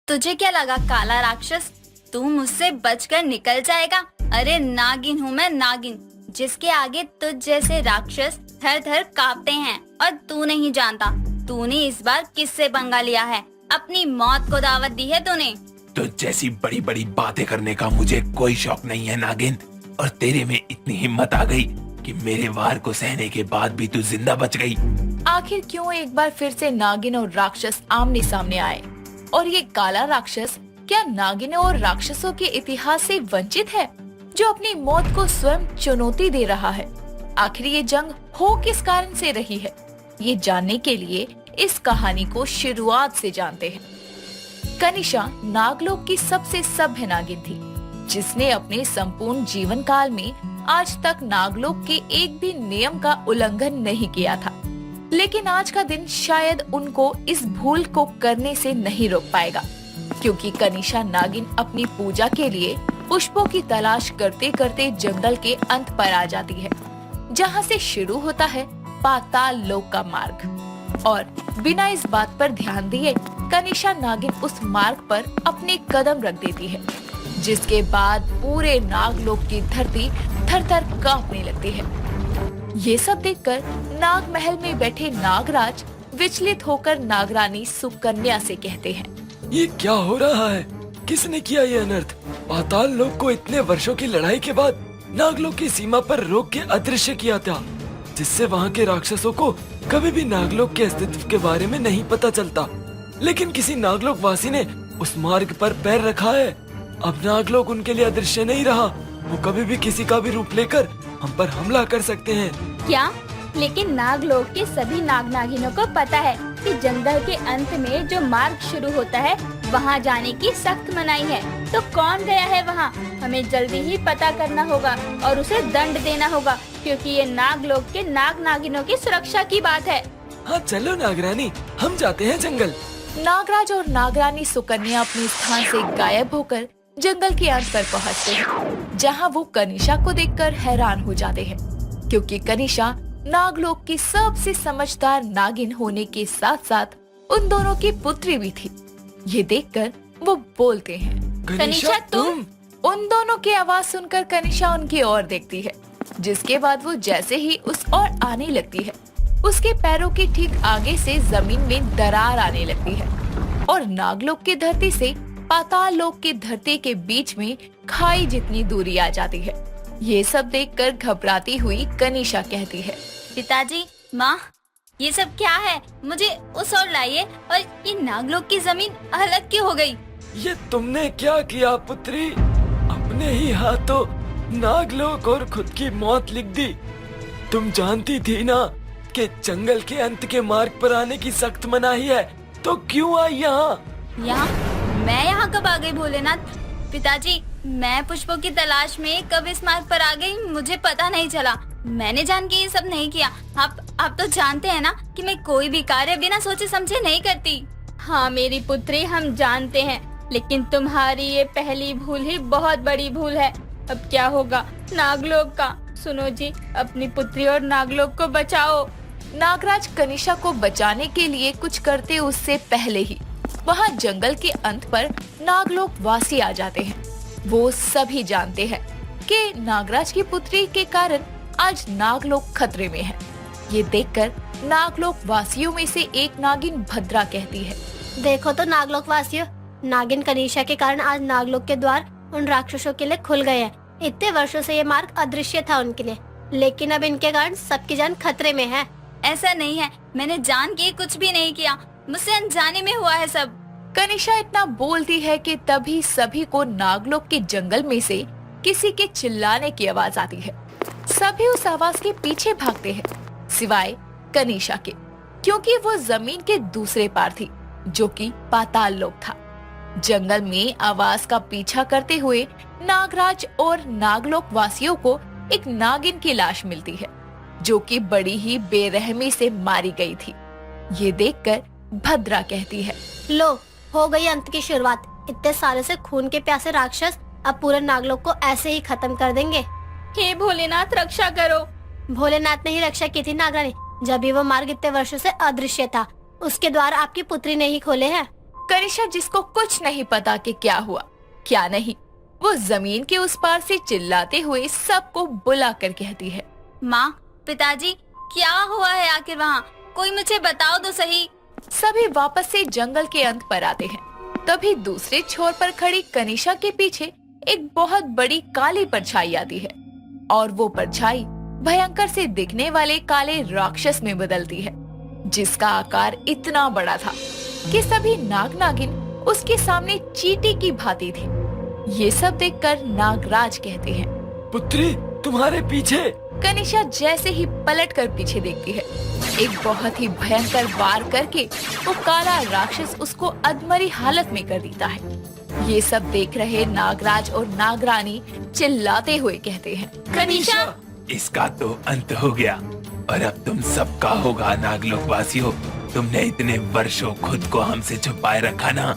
तुझे क्या लगा काला राक्षस, तू मुझसे बचकर निकल जाएगा? अरे नागिन हूँ मैं, नागिन, जिसके आगे तुझ जैसे राक्षस थर थर कांपते हैं। और तू नहीं जानता तूने इस बार किससे पंगा लिया है। अपनी मौत को दावत दी है तूने। तुझ जैसी बड़ी बड़ी बातें करने का मुझे कोई शौक नहीं है नागिन, और तेरे में इतनी हिम्मत आ गई कि मेरे वार को सहने के बाद भी तू जिंदा बच गई। आखिर क्यों एक बार फिर से नागिन और राक्षस आमने सामने आए? और ये काला राक्षस क्या नागिनों और राक्षसों के इतिहास से वंचित है, जो अपनी मौत को स्वयं चुनौती दे रहा है? आखिर ये जंग हो किस कारण से रही है? ये जानने के लिए इस कहानी को शुरुआत से जानते हैं। कनिशा नागलोक की सबसे सभ्य नागिन थी, जिसने अपने संपूर्ण जीवन काल में आज तक नागलोक के एक भी नियम का उल्लंघन नहीं किया था। लेकिन आज का दिन शायद उनको इस भूल को करने से नहीं रोक पाएगा, क्योंकि कनिशा नागिन अपनी पूजा के लिए पुष्पों की तलाश करते करते जंगल के अंत पर आ जाती है, जहाँ से शुरू होता है पाताल लोक का मार्ग। और बिना इस बात पर ध्यान दिए कनिशा नागिन उस मार्ग पर अपने कदम रख देती है, जिसके बाद पूरे नागलोक की धरती थर-थर कांपने लगती है। ये सब देखकर नाग महल में बैठे नागराज विचलित होकर नागरानी सुकन्या से कहते हैं, ये क्या हो रहा है? किसने किया ये अनर्थ? पाताल लोक को इतने वर्षों की लड़ाई के बाद नागलोक की सीमा पर रोक के अदृश्य किया था, जिससे वहाँ के राक्षसों को कभी भी नागलोक के अस्तित्व के बारे में नहीं पता चलता। लेकिन किसी नागलोक वासी ने उस मार्ग पर पैर रखा है। अब नागलोक उनके लिए अदृश्य नहीं रहा, वो कभी भी किसी का भी रूप लेकर हम पर हमला कर सकते हैं। क्या? लेकिन नागलोक के सभी नाग नागिनों को पता है कि जंगल के अंत में जो मार्ग शुरू होता है वहाँ जाने की सख्त मनाही है। तो कौन गया है वहाँ? हमें जल्दी ही पता करना होगा और उसे दंड देना होगा, क्योंकि ये नागलोक के नाग नागिनों की सुरक्षा की बात है। हाँ चलो नागरानी, हम जाते हैं जंगल। नागराज और नागरानी सुकन्या अपने स्थान से गायब होकर जंगल के अंत पर पहुंचते हैं, जहां वो कनिशा को देखकर हैरान हो जाते हैं, क्योंकि कनिशा नागलोक की सबसे समझदार नागिन होने के साथ साथ उन दोनों की पुत्री भी थी। ये देखकर वो बोलते हैं, कनिशा तुम? उन दोनों की आवाज सुनकर कनिशा उनकी ओर देखती है, जिसके बाद वो जैसे ही उस ओर आने लगती है, उसके पैरों के ठीक आगे से जमीन में दरार आने लगती है और नागलोक की धरती से पाताल लोक की धरती के बीच में खाई जितनी दूरी आ जाती है। ये सब देखकर घबराती हुई कनिशा कहती है, पिताजी, माँ, ये सब क्या है? मुझे उस ओर लाइए। और ये नागलोक की जमीन अलग क्यों हो गई? ये तुमने क्या किया पुत्री? अपने ही हाथों नागलोक और खुद की मौत लिख दी। तुम जानती थी ना कि जंगल के अंत के मार्ग पर आने की सख्त मनाही है, तो क्यों आई यहाँ? मैं यहाँ कब आ गई भोलेनाथ? पिताजी, मैं पुष्पों की तलाश में कब इस मार्ग पर आ गई मुझे पता नहीं चला। मैंने जान के ये सब नहीं किया। आप तो जानते हैं ना कि मैं कोई भी कार्य बिना सोचे समझे नहीं करती। हाँ मेरी पुत्री, हम जानते हैं, लेकिन तुम्हारी ये पहली भूल ही बहुत बड़ी भूल है। अब क्या होगा नागलोक का? सुनो जी, अपनी पुत्री और नागलोक को बचाओ। नागराज कनिशा को बचाने के लिए कुछ करते उससे पहले ही वहाँ जंगल के अंत पर नागलोक वासी आ जाते हैं। वो सभी जानते हैं कि नागराज की पुत्री के कारण आज नागलोक खतरे में है। ये देखकर नागलोक वासियों में से एक नागिन भद्रा कहती है, देखो तो नागलोक वासियों, नागिन कनिशा के कारण आज नागलोक के द्वार उन राक्षसों के लिए खुल गए हैं। इतने वर्षों से ये मार्ग अदृश्य था उनके लिए, लेकिन अब इनके कारण सबकी जान खतरे में है। ऐसा नहीं है, मैंने जान के कुछ भी नहीं किया, मुझसे अनजाने में हुआ है सब। कनिशा इतना बोलती है कि तभी सभी को नागलोक के जंगल में से किसी के चिल्लाने की आवाज आती है। सभी उस आवाज के पीछे भागते हैं, सिवाय कनिशा के, क्योंकि वो जमीन के दूसरे पार थी, जो कि पाताल लोक था। जंगल में आवाज का पीछा करते हुए नागराज और नागलोक वासियों को एक नागिन की लाश मिलती है, जो कि बड़ी ही बेरहमी से मारी गई थी। ये देखकर भद्रा कहती है, लो, हो गई अंत की शुरुआत। इतने सालों से खून के प्यासे राक्षस अब पूरे नागलोक को ऐसे ही खत्म कर देंगे। हे भोलेनाथ, रक्षा करो। भोलेनाथ ने ही रक्षा की थी नागरानी, जब भी वो मार्ग इतने वर्षों से अदृश्य था। उसके द्वार आपकी पुत्री ने ही खोले हैं। कनिशा, जिसको कुछ नहीं पता कि क्या हुआ क्या नहीं, वो जमीन के उस पार से चिल्लाते हुए सबको बुला कर कहती है, माँ, पिताजी, क्या हुआ है आखिर वहाँ? कोई मुझे बताओ तो सही। सभी वापस से जंगल के अंत पर आते हैं। तभी दूसरे छोर पर खड़ी कनिशा के पीछे एक बहुत बड़ी काली परछाई आती है और वो परछाई भयंकर से दिखने वाले काले राक्षस में बदलती है, जिसका आकार इतना बड़ा था कि सभी नाग नागिन उसके सामने चींटी की भांति थे। ये सब देखकर नागराज कहते हैं, पुत्री, तुम्हारे पीछे। कनिशा जैसे ही पलट कर पीछे देखती है, एक बहुत ही भयंकर वार करके वो काला राक्षस उसको अधमरी हालत में कर देता है। ये सब देख रहे नागराज और नागरानी चिल्लाते हुए कहते हैं, कनिशा, इसका तो अंत हो गया और अब तुम सबका होगा नागलोक वासियों। तुमने इतने वर्षों खुद को हमसे छुपाए रखा ना,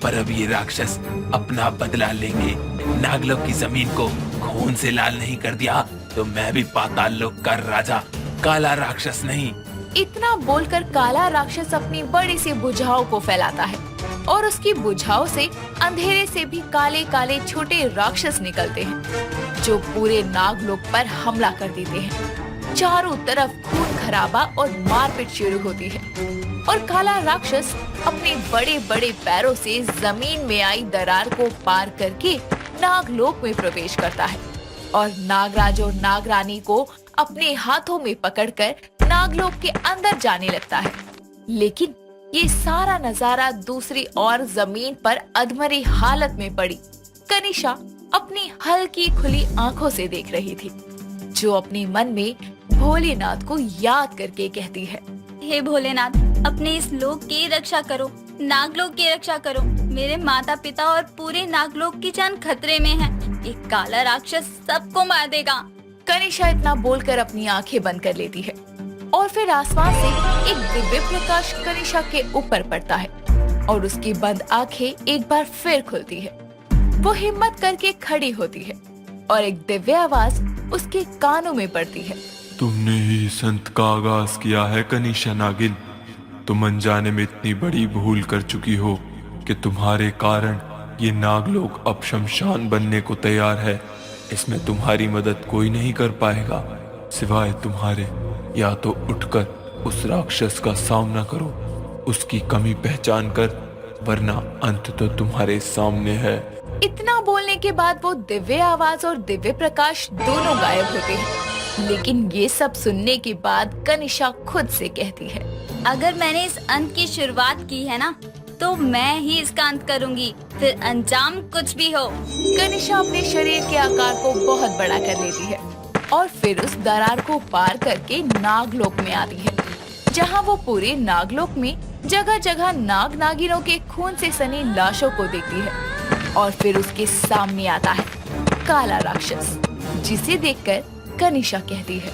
पर अब ये राक्षस अपना बदला लेंगे। नागलोक की जमीन को खून से लाल नहीं कर दिया तो मैं भी पाताल लोक का राजा काला राक्षस नहीं। इतना बोलकर काला राक्षस अपनी बड़ी सी भुजाओं को फैलाता है और उसकी भुजाओं से अंधेरे से भी काले काले छोटे राक्षस निकलते हैं, जो पूरे नागलोक पर हमला कर देते हैं। चारों तरफ खून खराबा और मारपीट शुरू होती है और काला राक्षस अपने बड़े बड़े पैरों से जमीन में आई दरार को पार करके नागलोक में प्रवेश करता है और नागराज और नागरानी को अपने हाथों में पकड़कर नागलोक के अंदर जाने लगता है। लेकिन ये सारा नजारा दूसरी ओर जमीन पर अधमरी हालत में पड़ी कनिशा अपनी हल्की खुली आंखों से देख रही थी, जो अपने मन में भोलेनाथ को याद करके कहती है, हे भोलेनाथ, अपने इस लोक की रक्षा करो, नागलोक की रक्षा करो। मेरे माता पिता और पूरे नागलोक की जान खतरे में है। एक काला राक्षस सबको मार देगा। कनिशा इतना बोलकर अपनी आंखें बंद कर लेती है और फिर आसमान से एक दिव्य प्रकाश कनिशा के ऊपर पड़ता है और उसकी बंद आंखें एक बार फिर खुलती है। वो हिम्मत करके खड़ी होती है और एक दिव्य आवाज उसके कानों में पड़ती है, तुमने ही संत का आगाज किया है कनिशा नागिन। तुम अनजाने में इतनी बड़ी भूल कर चुकी हो कि तुम्हारे कारण ये नागलोक अब शमशान बनने को तैयार है। इसमें तुम्हारी मदद कोई नहीं कर पाएगा सिवाय तुम्हारे। या तो उठकर उस राक्षस का सामना करो, उसकी कमी पहचान कर, वरना अंत तो तुम्हारे सामने है। इतना बोलने के बाद वो दिव्य आवाज और दिव्य प्रकाश दोनों गायब होते हैं। लेकिन ये सब सुनने के बाद कनिशा खुद से कहती है, अगर मैंने इस अंत की शुरुआत की है ना, तो मैं ही इसका अंत करूंगी, फिर अंजाम कुछ भी हो। कनिशा अपने शरीर के आकार को बहुत बड़ा कर लेती है और फिर उस दरार को पार करके नागलोक में आती है, जहाँ वो पूरे नागलोक में जगह जगह नाग नागिनों के खून से सनी लाशों को देखती है और फिर उसके सामने आता है काला राक्षस, जिसे देखकर कनिशा कहती है,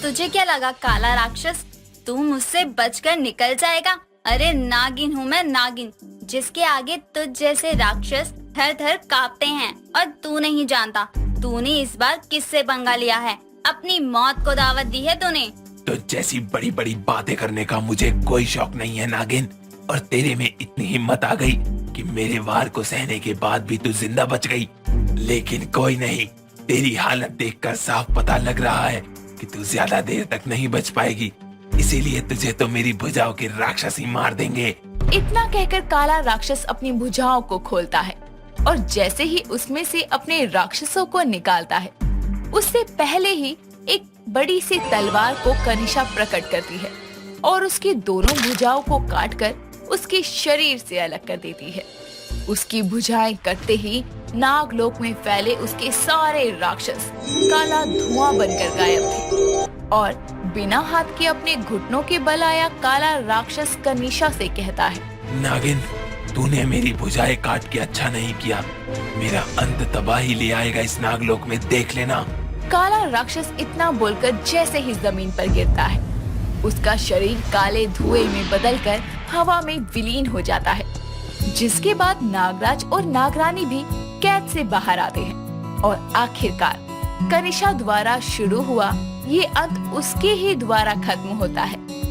तुझे क्या लगा काला राक्षस, तू मुझसे बचकर निकल जाएगा? अरे नागिन हूँ मैं, नागिन, जिसके आगे तुझ जैसे राक्षस थर थर कांपते हैं। और तू नहीं जानता तूने इस बार किससे पंगा लिया है। अपनी मौत को दावत दी है तूने। तो जैसी बड़ी बड़ी बातें करने का मुझे कोई शौक नहीं है नागिन, और तेरे में इतनी हिम्मत आ गई कि मेरे वार को सहने के बाद भी तू जिंदा बच गई। लेकिन कोई नहीं, तेरी हालत देखकर साफ पता लग रहा है कि तू ज्यादा देर तक नहीं बच पाएगी, इसीलिए तुझे तो मेरी भुजाओं के राक्षस ही मार देंगे। इतना कहकर काला राक्षस अपनी भुजाओं को खोलता है और जैसे ही उसमें से अपने राक्षसों को निकालता है, उससे पहले ही एक बड़ी सी तलवार को कनिशा प्रकट करती है और उसकी दोनों भुजाओं को काटकर उसके शरीर से अलग कर देती है। उसकी भुजाएं कटते ही नागलोक में फैले उसके सारे राक्षस काला धुआं बनकर गायब थे और बिना हाथ के अपने घुटनों के बल आया काला राक्षस कनिशा से कहता है, नागिन, तूने मेरी भुजाएं काट के अच्छा नहीं किया। मेरा अंत तबाही ले आएगा इस नागलोक में, देख लेना। काला राक्षस इतना बोलकर जैसे ही जमीन पर गिरता है, उसका शरीर काले धुएं में बदलकर हवा में विलीन हो जाता है, जिसके बाद नागराज और नागरानी भी कैद से बाहर आते हैं और आखिरकार कनिशा द्वारा शुरू हुआ ये अंत उसके ही द्वारा खत्म होता है।